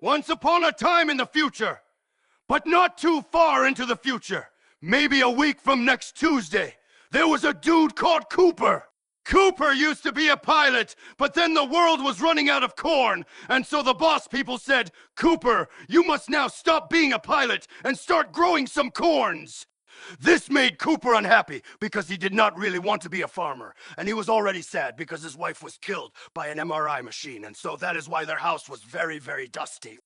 Once upon a time in the future, but not too far into the future, maybe a week from next Tuesday, there was a dude called Cooper. Cooper used to be a pilot, but then the world was running out of corn, and so the boss people said, "Cooper, you must now stop being a pilot and start growing some corns." This made Cooper unhappy because he did not really want to be a farmer, and he was already sad because his wife was killed by an MRI machine, and so that is why their house was very, very dusty.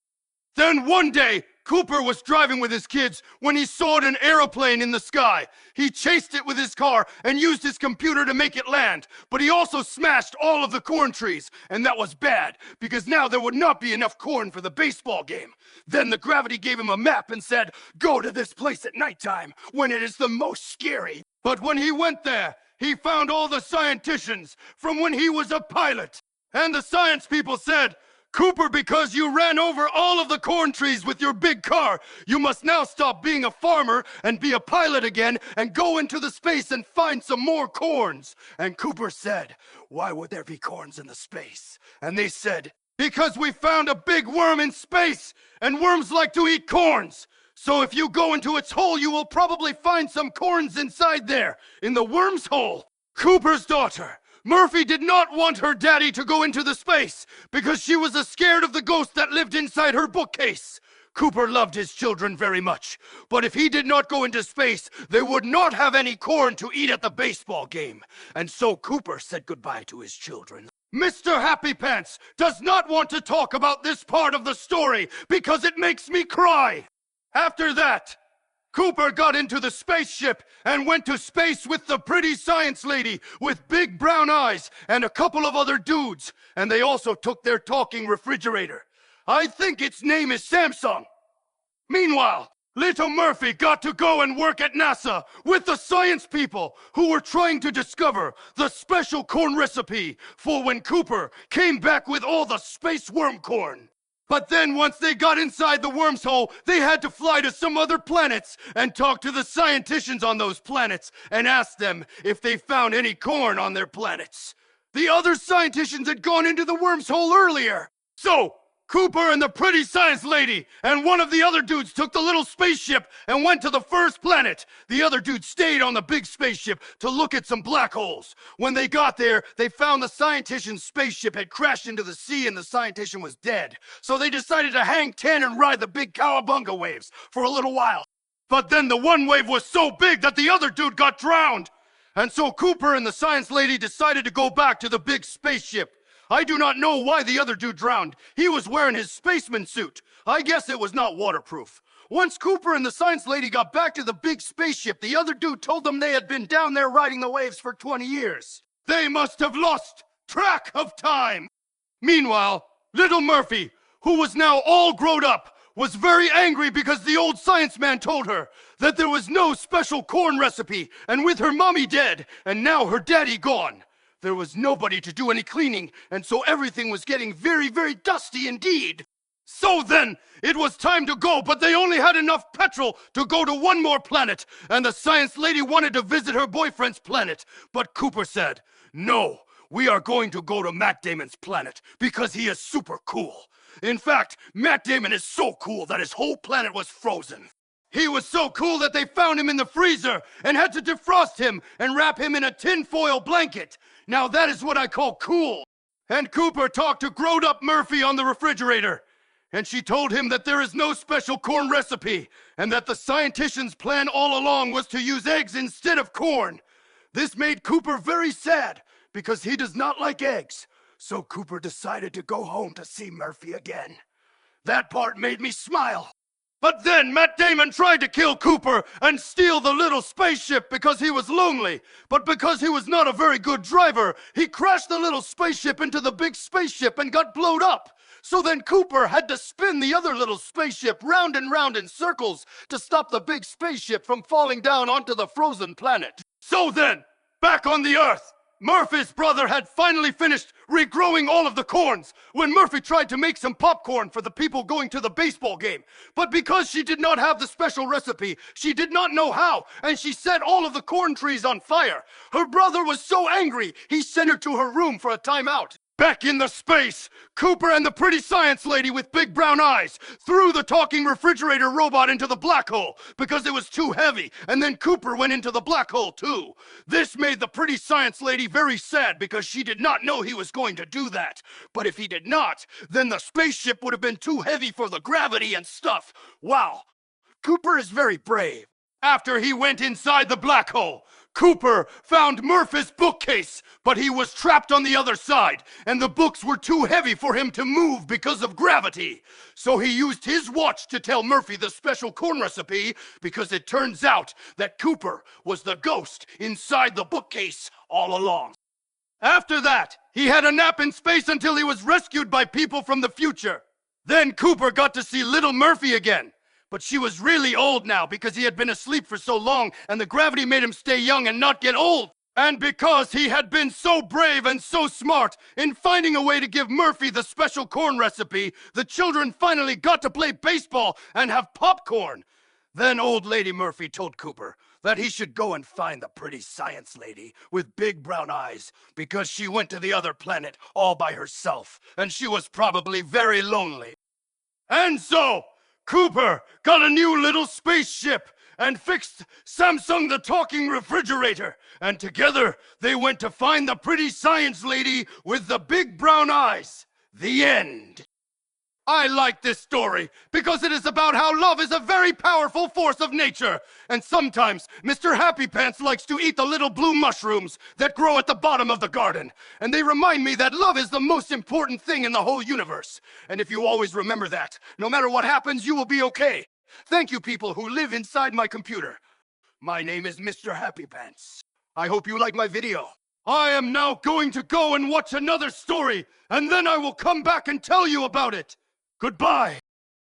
Then one day, Cooper was driving with his kids when he saw an aeroplane in the sky. He chased it with his car and used his computer to make it land, but he also smashed all of the corn trees, and that was bad because now there would not be enough corn for the baseball game. Then the gravity gave him a map and said, "Go to this place at nighttime when it is the most scary." But when he went there, he found all the scienticians from when he was a pilot. And the science people said, "Cooper, because you ran over all of the corn trees with your big car, you must now stop being a farmer and be a pilot again and go into the space and find some more corns." And Cooper said, "Why would there be corns in the space?" And they said, "Because we found a big worm in space, and worms like to eat corns. So if you go into its hole, you will probably find some corns inside there, in the worm's hole." Cooper's daughter, Murphy, did not want her daddy to go into the space because she was scared of the ghost that lived inside her bookcase. Cooper loved his children very much, but if he did not go into space, they would not have any corn to eat at the baseball game. And so Cooper said goodbye to his children. Mr. Happy Pants does not want to talk about this part of the story because it makes me cry. After that, Cooper got into the spaceship and went to space with the pretty science lady with big brown eyes and a couple of other dudes, and they also took their talking refrigerator. I think its name is Samsung. Meanwhile, little Murphy got to go and work at NASA with the science people who were trying to discover the special corn recipe for when Cooper came back with all the space worm corn. But then once they got inside the worm's hole, they had to fly to some other planets and talk to the scienticians on those planets and ask them if they found any corn on their planets. The other scienticians had gone into the worm's hole earlier. So Cooper and the pretty science lady and one of the other dudes took the little spaceship and went to the first planet. The other dude stayed on the big spaceship to look at some black holes. When they got there, they found the scientician's spaceship had crashed into the sea and the scientician was dead. So they decided to hang 10 and ride the big cowabunga waves for a little while. But then the one wave was so big that the other dude got drowned. And so Cooper and the science lady decided to go back to the big spaceship. I do not know why the other dude drowned. He was wearing his spaceman suit. I guess it was not waterproof. Once Cooper and the science lady got back to the big spaceship, the other dude told them they had been down there riding the waves for 20 years. They must have lost track of time. Meanwhile, little Murphy, who was now all grown up, was very angry because the old science man told her that there was no special corn recipe, and with her mommy dead, and now her daddy gone, there was nobody to do any cleaning, and so everything was getting very, very dusty indeed. So then, it was time to go, but they only had enough petrol to go to one more planet, and the science lady wanted to visit her boyfriend's planet. But Cooper said, "No, we are going to go to Matt Damon's planet, because he is super cool." In fact, Matt Damon is so cool that his whole planet was frozen. He was so cool that they found him in the freezer and had to defrost him and wrap him in a tinfoil blanket. Now that is what I call cool. And Cooper talked to grown-up Murphy on the refrigerator, and she told him that there is no special corn recipe and that the scienticians' plan all along was to use eggs instead of corn. This made Cooper very sad because he does not like eggs. So Cooper decided to go home to see Murphy again. That part made me smile. But then Matt Damon tried to kill Cooper and steal the little spaceship because he was lonely. But because he was not a very good driver, he crashed the little spaceship into the big spaceship and got blown up. So then Cooper had to spin the other little spaceship round and round in circles to stop the big spaceship from falling down onto the frozen planet. So then, back on the Earth, Murphy's brother had finally finished regrowing all of the corns when Murphy tried to make some popcorn for the people going to the baseball game. But because she did not have the special recipe, she did not know how, and she set all of the corn trees on fire. Her brother was so angry, he sent her to her room for a timeout. Back in the space, Cooper and the pretty science lady with big brown eyes threw the talking refrigerator robot into the black hole because it was too heavy, and then Cooper went into the black hole too. This made the pretty science lady very sad because she did not know he was going to do that. But if he did not, then the spaceship would have been too heavy for the gravity and stuff. Wow, Cooper is very brave. After he went inside the black hole, Cooper found Murphy's bookcase, but he was trapped on the other side, and the books were too heavy for him to move because of gravity. So he used his watch to tell Murphy the special corn recipe, because it turns out that Cooper was the ghost inside the bookcase all along. After that, he had a nap in space until he was rescued by people from the future. Then Cooper got to see little Murphy again. But she was really old now because he had been asleep for so long and the gravity made him stay young and not get old. And because he had been so brave and so smart in finding a way to give Murphy the special corn recipe, the children finally got to play baseball and have popcorn. Then old lady Murphy told Cooper that he should go and find the pretty science lady with big brown eyes because she went to the other planet all by herself and she was probably very lonely. And so Cooper got a new little spaceship and fixed Samsung the talking refrigerator. And together they went to find the pretty science lady with the big brown eyes. The end. I like this story because it is about how love is a very powerful force of nature. And sometimes Mr. Happy Pants likes to eat the little blue mushrooms that grow at the bottom of the garden. And they remind me that love is the most important thing in the whole universe. And if you always remember that, no matter what happens, you will be okay. Thank you, people who live inside my computer. My name is Mr. Happy Pants. I hope you like my video. I am now going to go and watch another story, and then I will come back and tell you about it. Goodbye.